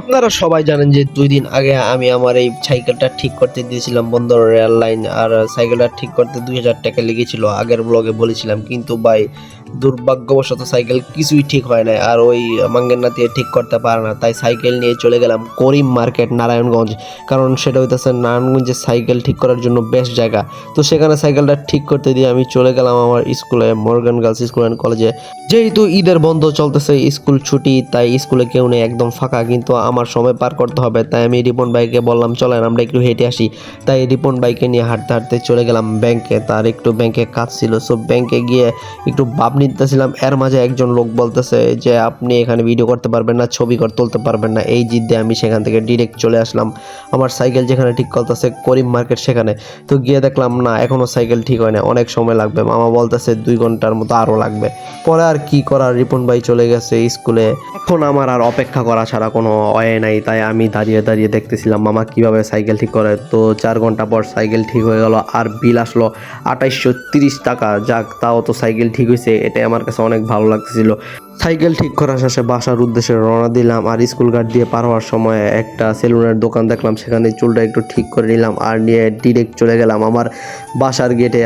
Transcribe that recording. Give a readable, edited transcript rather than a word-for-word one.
আপনারা সবাই জানেন যে ২ দিন আগে আমি আমার এই সাইকেলটা ঠিক করতে দিয়েছিলাম বন্দর রেল লাইন। আর সাইকেলটা ঠিক করতে ৳২,০০০ লেগেছিল। আগের ব্লগে বলেছিলাম। কিন্তু ভাই দুর্ভাগ্যবশত সাইকেল কিছুই ঠিক হয় নাই। আর ওই মাঙ্গের নাতিয়া ঠিক করতে পারে না। তাই সাইকেল নিয়ে চলে গেলাম করিম মার্কেট নারায়ণগঞ্জ। কারণ সেটা হইতেছে নারায়ণগঞ্জে সাইকেল ঠিক করার জন্য বেস্ট জায়গা। তো সেখানে সাইকেলটা ঠিক করতে দিয়ে আমি চলে গেলাম আমার স্কুলে, মর্গান গার্লস স্কুল অ্যান্ড কলেজে। যেহেতু ঈদের বন্ধ চলতেছে, স্কুল ছুটি, তাই স্কুলে কেউ নেই, একদম ফাঁকা। কিন্তু আমার সময় পার করতে হবে, তাই আমি রিপন ভাইকে বললাম চলেন আমরা একটু হেঁটে আসি। তাই রিপন ভাইকে নিয়ে হাঁটতে হাঁটতে চলে গেলাম ব্যাংকে। তার একটু ব্যাংকে কাজ ছিল, সো ব্যাংকে গিয়ে একটু ভাব নিতেছিলাম। এর মাঝে একজন লোক বলতেছে যে আপনি এখানে ভিডিও করতে পারবেন না, ছবি তুলতে পারবেন না। এই জিদ দিয়ে আমি সেখান থেকে ডিরেক্ট চলে আসলাম আমার সাইকেল যেখানে ঠিক করতেছে করিম মার্কেট সেখানে। তো গিয়ে দেখলাম না, এখনও সাইকেল ঠিক হয় না, অনেক সময় লাগবে। মামা বলতেছে 2 ঘন্টার মতো আরও লাগবে। পরে আর কি করার, রিপন ভাই চলে গেছে স্কুলে। এখন আমার আর অপেক্ষা করা ছাড়া কোনো ওয়ে নাই। তাই আমি দাঁড়িয়ে দাঁড়িয়ে দেখতেছিলাম মামা কিভাবে সাইকেল ঠিক করে। তো 4 ঘন্টা পর সাইকেল ঠিক হয়ে গেল। আর বিল আসলো 2830 টাকা। যাক, তাও তো সাইকেল ঠিক হয়েছে, এটাই আমার কাছে অনেক ভালো লাগতেছিল। সাইকেল ঠিক করা শেষে বাসার উদ্দেশ্যে রওনা দিলাম। আর স্কুল ঘাট দিয়ে পার হওয়ার সময় একটা সেলুনের দোকান দেখলাম, সেখানে চুলটা একটু ঠিক করে নিলাম আর নিয়ে ডিরেক্ট চলে গেলাম আমার বাসার গেটে।